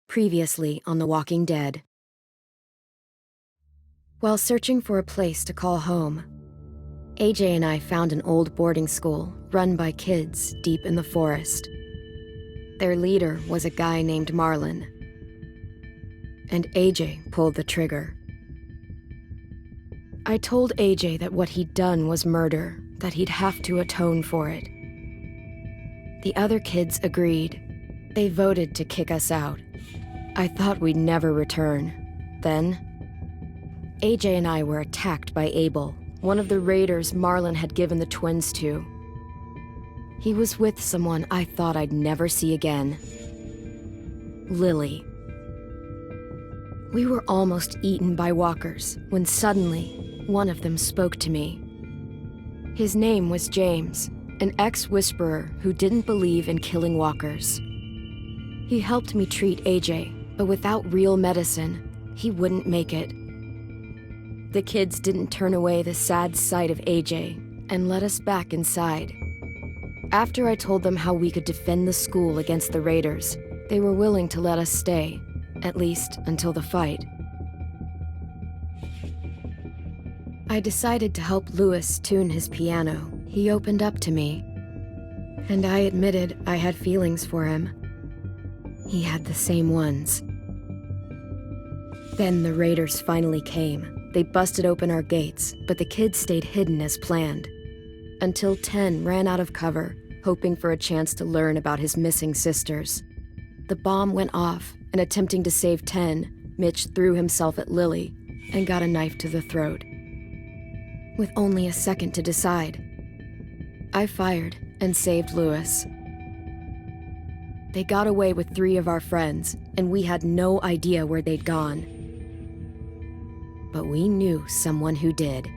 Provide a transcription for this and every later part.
Previously on The Walking Dead. While searching for a place to call home, AJ and I found an old boarding school run by kids deep in the forest. Their leader was a guy named Marlon, and AJ pulled the trigger. I told AJ that what he'd done was murder, that he'd have to atone for it. The other kids agreed. They voted to kick us out. I thought we'd never return. Then, AJ and I were attacked by Abel, one of the raiders Marlon had given the twins to. He was with someone I thought I'd never see again. Lily. We were almost eaten by walkers when suddenly one of them spoke to me. His name was James, an ex-whisperer who didn't believe in killing walkers. He helped me treat AJ, but without real medicine, he wouldn't make it. The kids didn't turn away the sad sight of AJ and let us back inside. After I told them how we could defend the school against the raiders, they were willing to let us stay, at least until the fight. I decided to help Louis tune his piano. He opened up to me, and I admitted I had feelings for him. He had the same ones. Then the raiders finally came. They busted open our gates, but the kids stayed hidden as planned. Until 10 ran out of cover, hoping for a chance to learn about his missing sisters. The bomb went off, and attempting to save 10, Mitch threw himself at Lily and got a knife to the throat. With only a second to decide, I fired and saved Louis. They got away with 3 of our friends, and we had no idea where they'd gone. But we knew someone who did.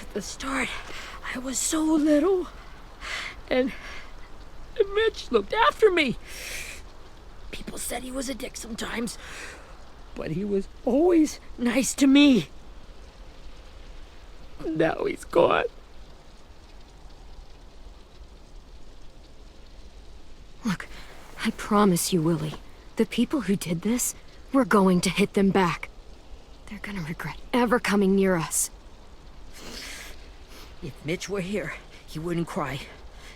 At the start, I was so little, and Mitch looked after me. People said he was a dick sometimes, but he was always nice to me. Now he's gone. Look, I promise you, Willie, the people who did this, we're going to hit them back. They're gonna regret ever coming near us. If Mitch were here, he wouldn't cry.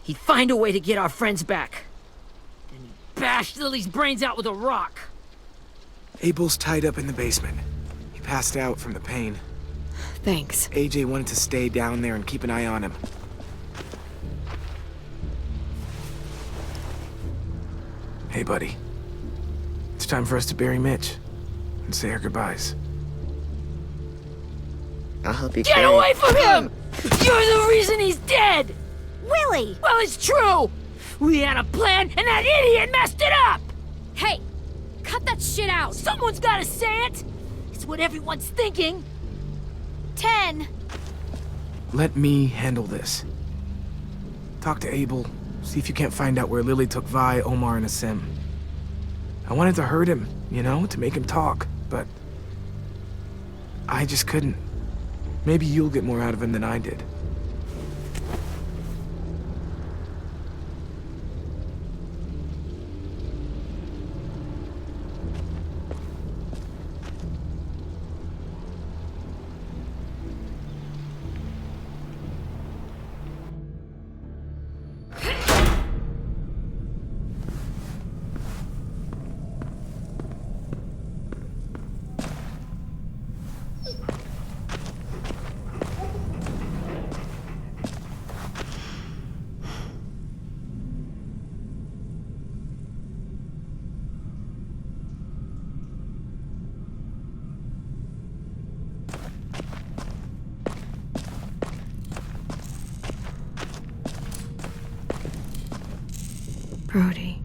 He'd find a way to get our friends back. Then he'd bash Lily's brains out with a rock. Abel's tied up in the basement. He passed out from the pain. Thanks. AJ wanted to stay down there and keep an eye on him. Hey, buddy. It's time for us to bury Mitch and say our goodbyes. I'll help you Get away from him! You're the reason he's dead! Willie! Well, it's true! We had a plan, and that idiot messed it up! Hey! Cut that shit out! Someone's gotta say it! It's what everyone's thinking. 10! Let me handle this. Talk to Abel, See if you can't find out where Lily took Vi, Omar, and Asim. I wanted to hurt him, you know, to make him talk, but I just couldn't. Maybe you'll get more out of him than I did. Brody.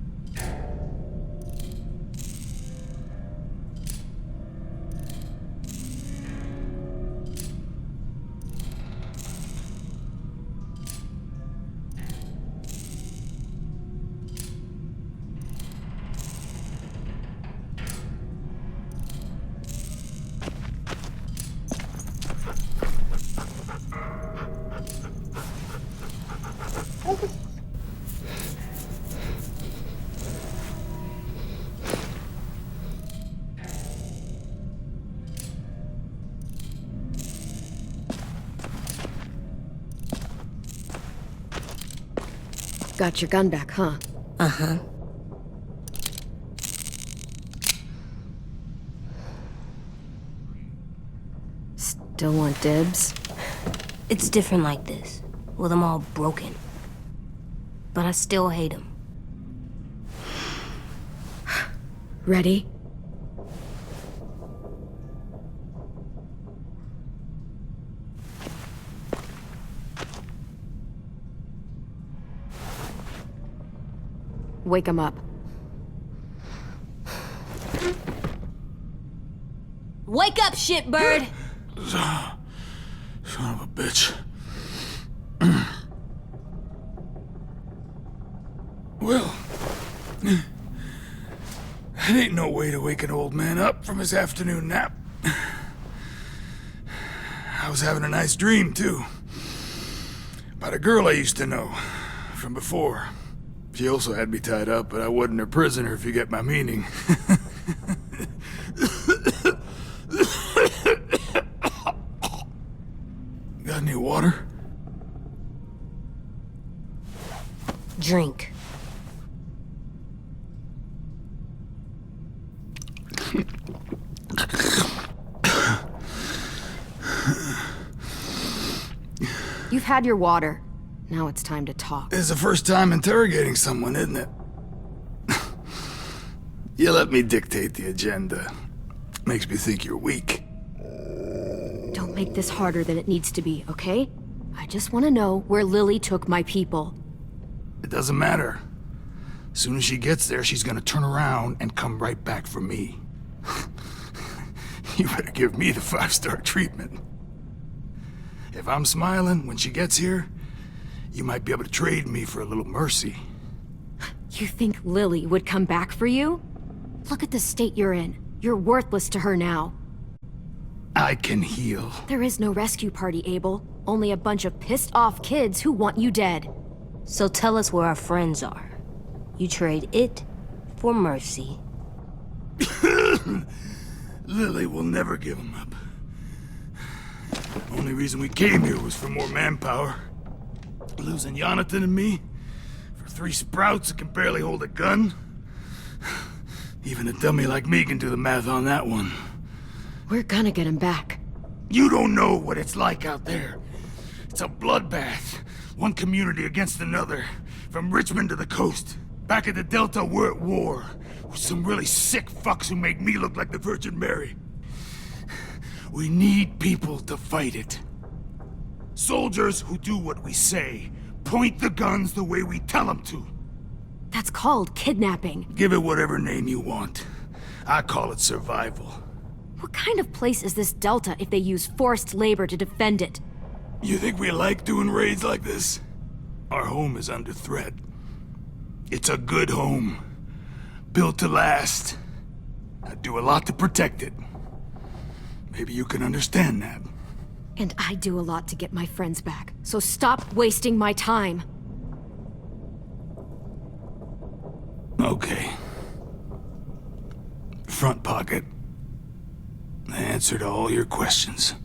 Got your gun back, huh? Uh-huh. Still want dibs? It's different like this, with them all broken. But I still hate him. Ready? Wake him up. Wake up, shitbird! Son of a bitch. Well, that ain't no way to wake an old man up from his afternoon nap. I was having a nice dream, too. About a girl I used to know from before. She also had me tied up, but I wasn't her prisoner, if you get my meaning. Got any water? Drink. You've had your water. Now it's time to talk. It's the first time interrogating someone, isn't it? You let me dictate the agenda. Makes me think you're weak. Don't make this harder than it needs to be, okay? I just want to know where Lily took my people. It doesn't matter. As soon as she gets there, she's gonna turn around and come right back for me. You better give me the 5-star treatment. If I'm smiling when she gets here, you might be able to trade me for a little mercy. You think Lily would come back for you? Look at the state you're in. You're worthless to her now. I can heal. There is no rescue party, Abel. Only a bunch of pissed-off kids who want you dead. So tell us where our friends are. You trade it for mercy. Lily will never give him up. Only reason we came here was for more manpower. Losing Jonathan and me for 3 sprouts that can barely hold a gun. Even a dummy like me can do the math on that one. We're gonna get him back. You don't know what it's like out there. It's a bloodbath. One community against another. From Richmond to the coast. Back at the Delta, we're at war. With some really sick fucks who make me look like the Virgin Mary. We need people to fight it. Soldiers who do what we say. Point the guns the way we tell them to. That's called kidnapping. Give it whatever name you want. I call it survival. What kind of place is this Delta if they use forced labor to defend it? You think we like doing raids like this? Our home is under threat. It's a good home. Built to last. I do a lot to protect it. Maybe you can understand that. And I do a lot to get my friends back, so stop wasting my time. Okay. Front pocket. The answer to all your questions.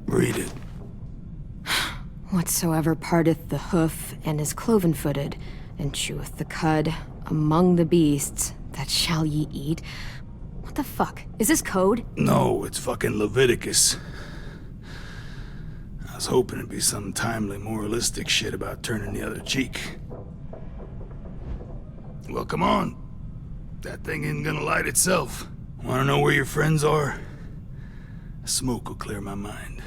Read it. Whatsoever parteth the hoof, and is cloven-footed, and cheweth the cud, among the beasts, that shall ye eat. What the fuck? Is this code? No, it's fucking Leviticus. I was hoping it'd be some timely moralistic shit about turning the other cheek. Well, come on. That thing isn't gonna light itself. Wanna know where your friends are? Smoke will clear my mind.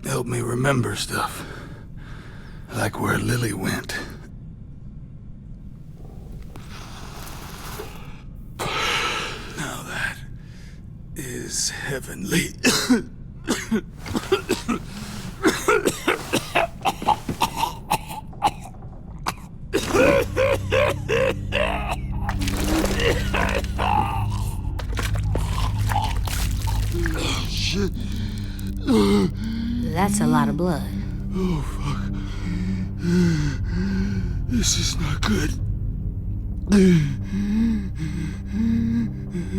Help me remember stuff. Like where Lily went. Now that is heavenly. Shit. That's a lot of blood. Oh, fuck. This is not good.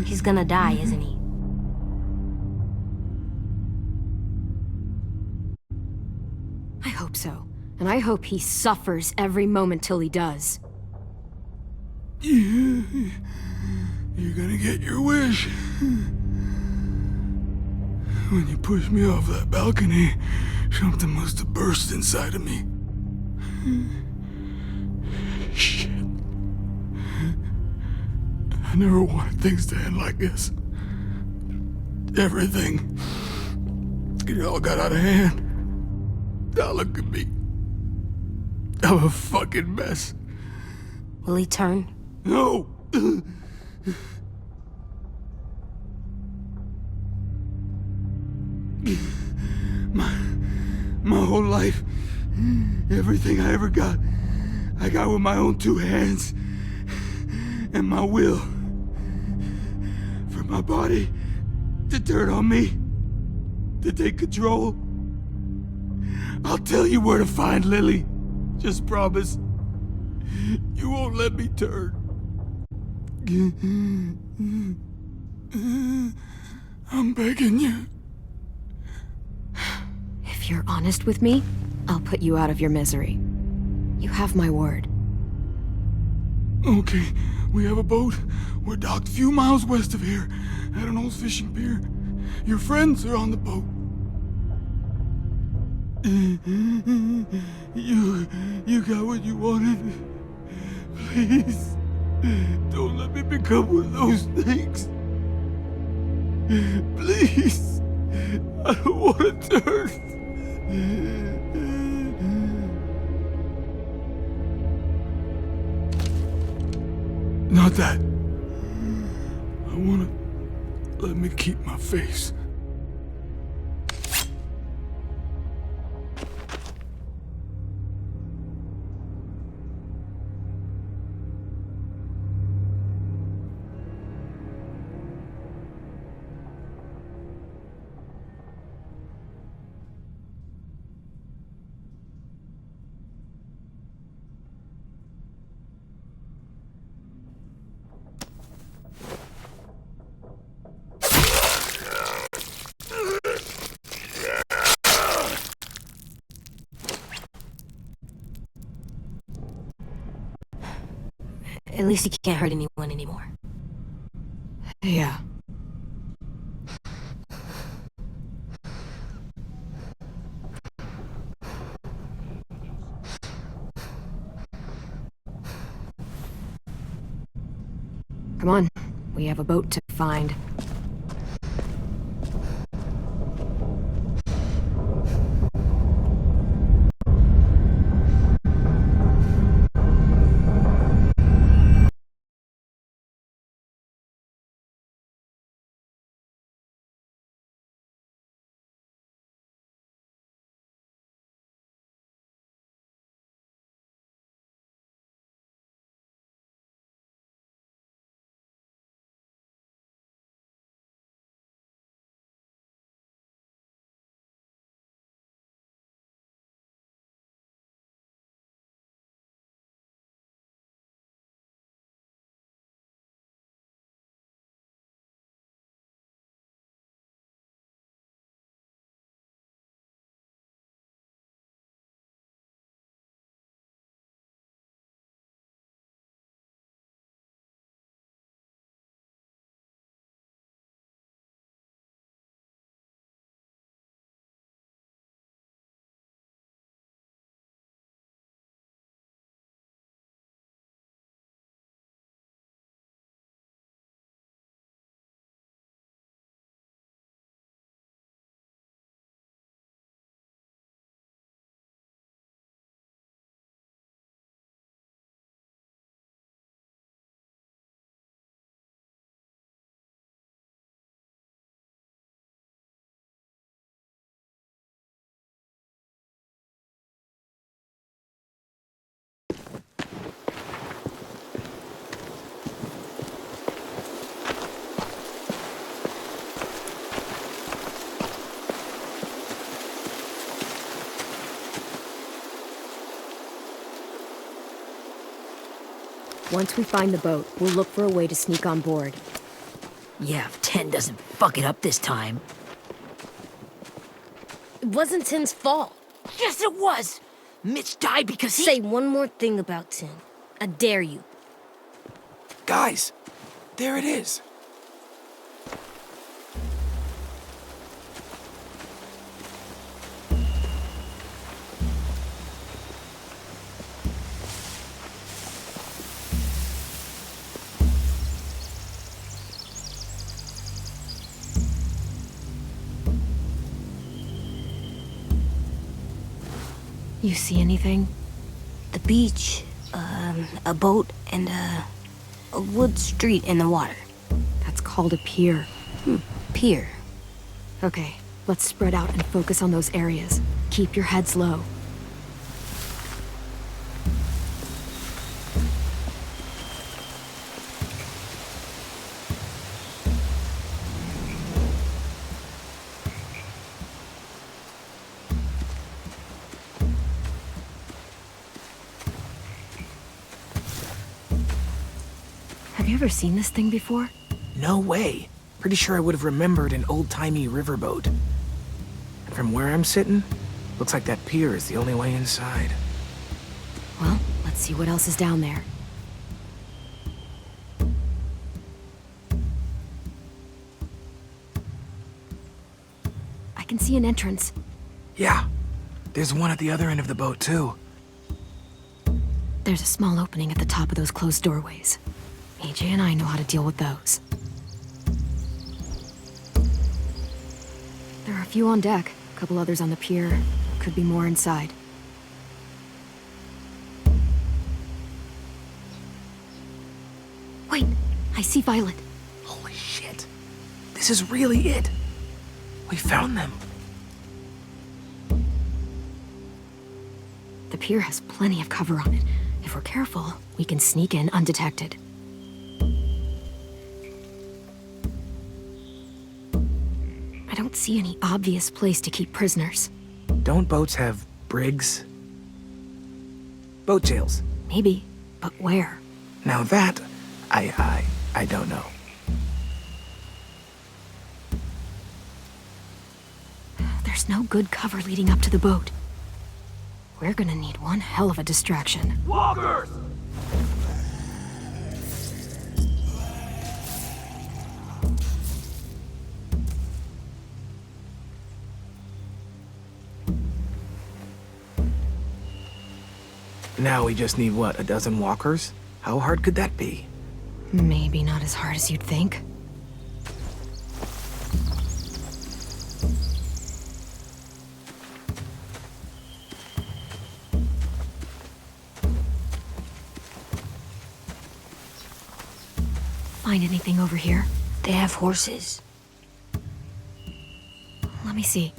He's gonna die, isn't he? I hope so. And I hope he suffers every moment till he does. You're gonna get your wish. When you pushed me off that balcony, something must have burst inside of me. Shit. I never wanted things to end like this. Everything. It all got out of hand. Now look at me. I'm a fucking mess. Will he turn? No! My whole life, everything I ever got, I got with my own two hands and my will. For my body to turn on me, to take control. I'll tell you where to find Lily. Just promise. You won't let me turn. I'm begging you. If you're honest with me, I'll put you out of your misery. You have my word. Okay, we have a boat. We're docked a few miles west of here, at an old fishing pier. Your friends are on the boat. You got what you wanted. Please, don't let me become one of those things. Please, I don't want to turn. Not that. I wanna let me keep my face. At least he can't hurt anyone anymore. Yeah. Come on, we have a boat to find. Once we find the boat, we'll look for a way to sneak on board. Yeah, if 10 doesn't fuck it up this time. It wasn't Tim's fault. Yes, it was! Mitch died because he... Say one more thing about Tim. I dare you. Guys, there it is. You see anything? The beach, a boat, and a wood street in the water. That's called a pier. Pier. Okay, let's spread out and focus on those areas. Keep your heads low. Have you ever seen this thing before? No way. Pretty sure I would have remembered an old-timey riverboat. And from where I'm sitting, looks like that pier is the only way inside. Well, let's see what else is down there. I can see an entrance. Yeah, there's one at the other end of the boat, too. There's a small opening at the top of those closed doorways. AJ and I know how to deal with those. There are a few on deck, a couple others on the pier. Could be more inside. Wait, I see Violet. Holy shit. This is really it. We found them. The pier has plenty of cover on it. If we're careful, we can sneak in undetected. I don't see any obvious place to keep prisoners. Don't boats have brigs? Boat jails. Maybe, but where? Now that, I don't know. There's no good cover leading up to the boat. We're gonna need one hell of a distraction. Walkers! Now we just need, what, a dozen walkers? How hard could that be? Maybe not as hard as you'd think. Find anything over here? They have horses. Let me see.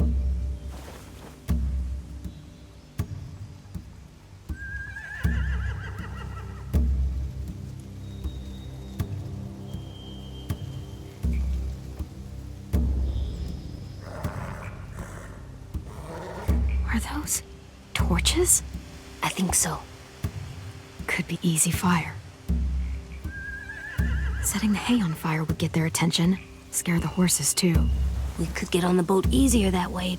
Are those torches? I think so. Could be easy fire. Setting the hay on fire would get their attention. Scare the horses, too. We could get on the boat easier that way.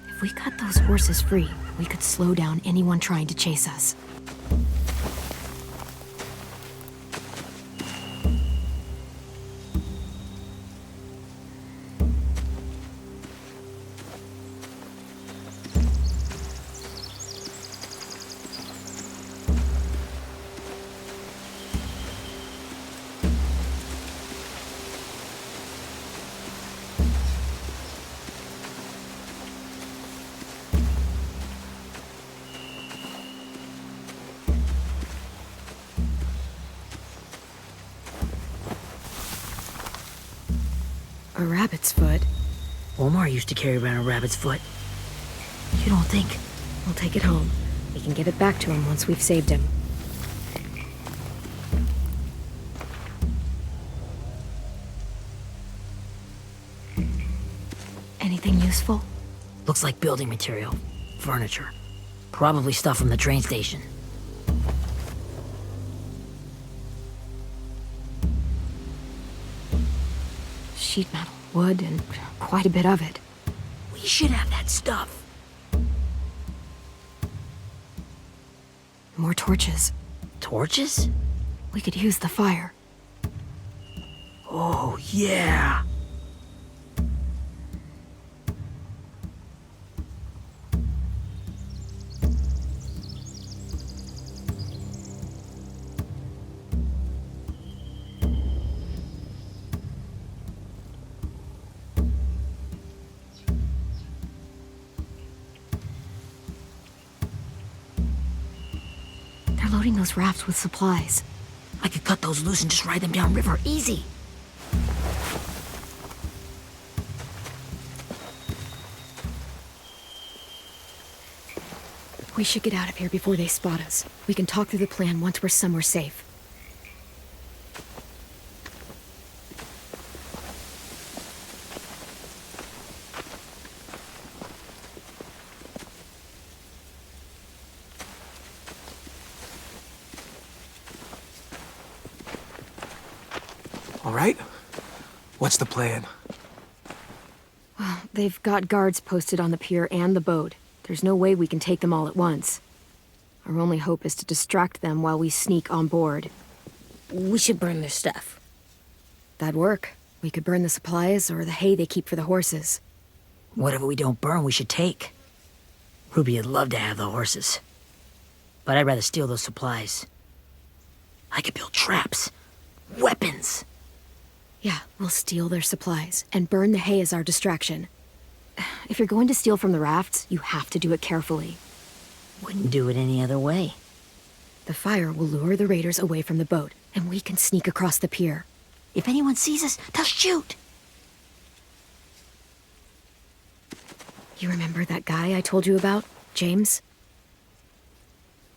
If we cut those horses free, we could slow down anyone trying to chase us. A rabbit's foot? Omar used to carry around a rabbit's foot. You don't think? We'll take it home. We can give it back to him once we've saved him. Anything useful? Looks like building material. Furniture. Probably stuff from the train station. Sheet metal, wood, and quite a bit of it. We should have that stuff. More torches. Torches? We could use the fire. Oh, yeah. They're loading those rafts with supplies. I could cut those loose and just ride them downriver, easy. We should get out of here before they spot us. We can talk through the plan once we're somewhere safe. All right? What's the plan? Well, they've got guards posted on the pier and the boat. There's no way we can take them all at once. Our only hope is to distract them while we sneak on board. We should burn their stuff. That'd work. We could burn the supplies or the hay they keep for the horses. Whatever we don't burn, we should take. Ruby would love to have the horses. But I'd rather steal those supplies. I could build traps. Weapons. Yeah, we'll steal their supplies and burn the hay as our distraction. If you're going to steal from the rafts, you have to do it carefully. Wouldn't do it any other way. The fire will lure the raiders away from the boat, and we can sneak across the pier. If anyone sees us, they'll shoot. You remember that guy I told you about, James?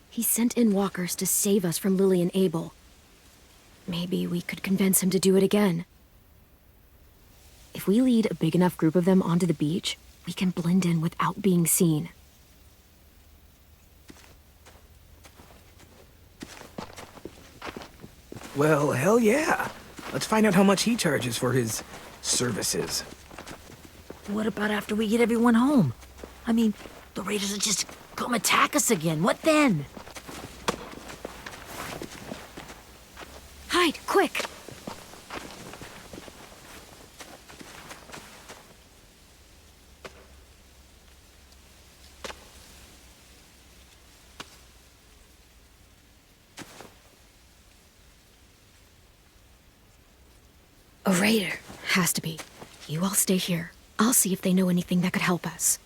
He sent in walkers to save us from Lily and Abel. Maybe we could convince him to do it again. If we lead a big enough group of them onto the beach, we can blend in without being seen. Well, hell yeah. Let's find out how much he charges for his services. What about after we get everyone home? I mean, the raiders will just come attack us again. What then? Hide, quick! A raider. Has to be. You all stay here. I'll see if they know anything that could help us.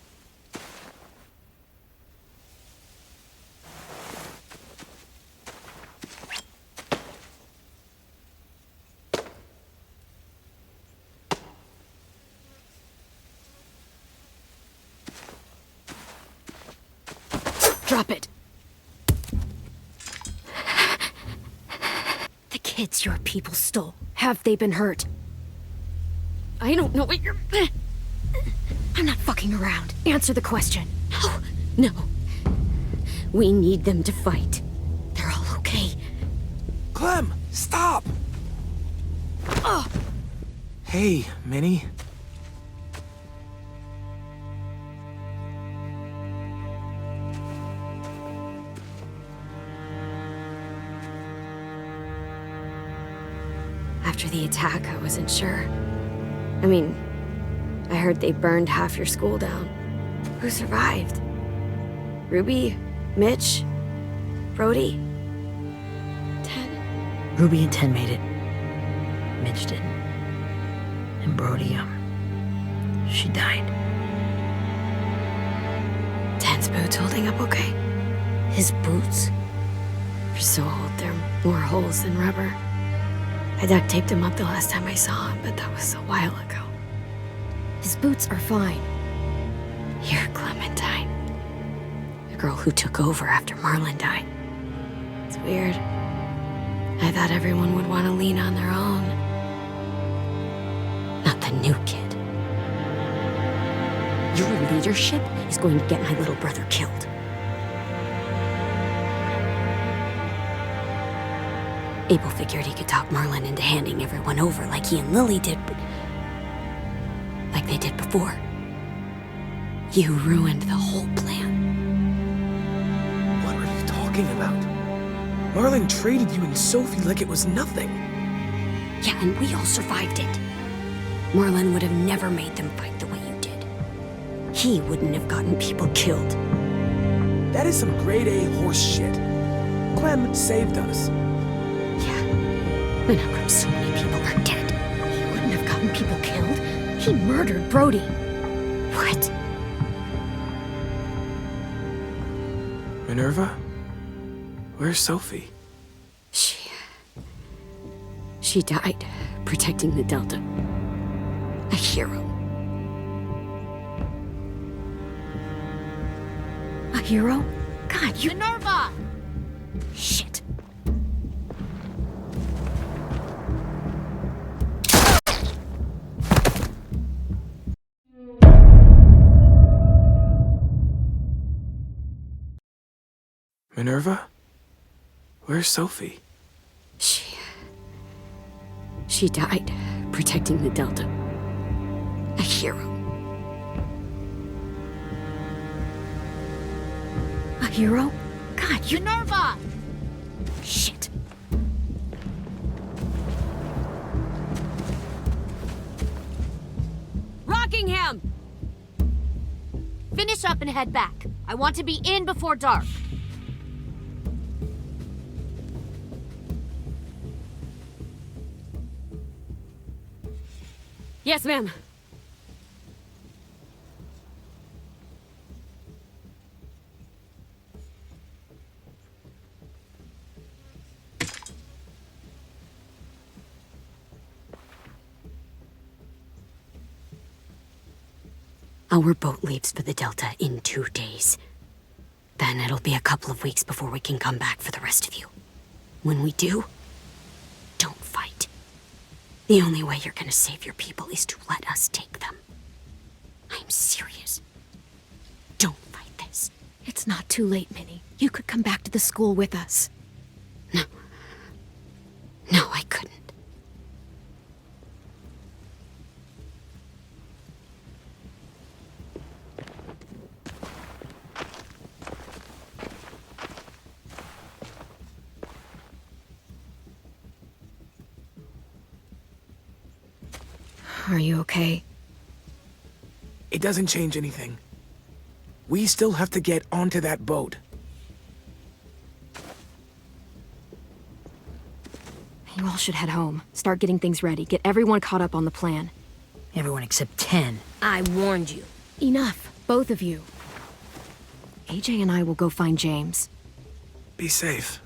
Drop it. The kids your people stole. Have they been hurt? I don't know what you're... I'm not fucking around. Answer the question. No. We need them to fight. They're all okay. Clem, stop! Oh! Hey, Minnie. After the attack, I wasn't sure. I mean, I heard they burned half your school down. Who survived? Ruby? Mitch? Brody? Ten? Ruby and Ten made it. Mitch didn't. And Brody, she died. Ten's boots holding up okay? His boots? They're so old, they're more holes than rubber. I duct taped him up the last time I saw him, but that was a while ago. His boots are fine. You're Clementine. The girl who took over after Marlon died. It's weird. I thought everyone would want to lean on their own. Not the new kid. Your leadership is going to get my little brother killed. Abel figured he could talk Marlon into handing everyone over like he and Lily did, but... like they did before. You ruined the whole plan. What are you talking about? Marlon traded you and Sophie like it was nothing. Yeah, and we all survived it. Marlon would have never made them fight the way you did. He wouldn't have gotten people killed. That is some grade A horse shit. Clem saved us. Yeah, and how come so many people are dead? He wouldn't have gotten people killed. He murdered Brody. What? Minerva? Where's Sophie? She died protecting the Delta. A hero. A hero? God, you... Minerva! Shit. Minerva? Where's Sophie? She died protecting the Delta. A hero. A hero? God, you... Minerva! Shit. Rockingham! Finish up and head back. I want to be in before dark. Yes, ma'am. Our boat leaves for the Delta in 2 days. Then it'll be a couple of weeks before we can come back for the rest of you. When we do, don't fight. The only way you're gonna save your people is to let us take them. I'm serious. Don't fight this. It's not too late, Minnie. You could come back to the school with us. No, I couldn't. Are you okay? It doesn't change anything. We still have to get onto that boat. You all should head home. Start getting things ready. Get everyone caught up on the plan. Everyone except 10. I warned you. Enough, both of you. AJ and I will go find James. Be safe.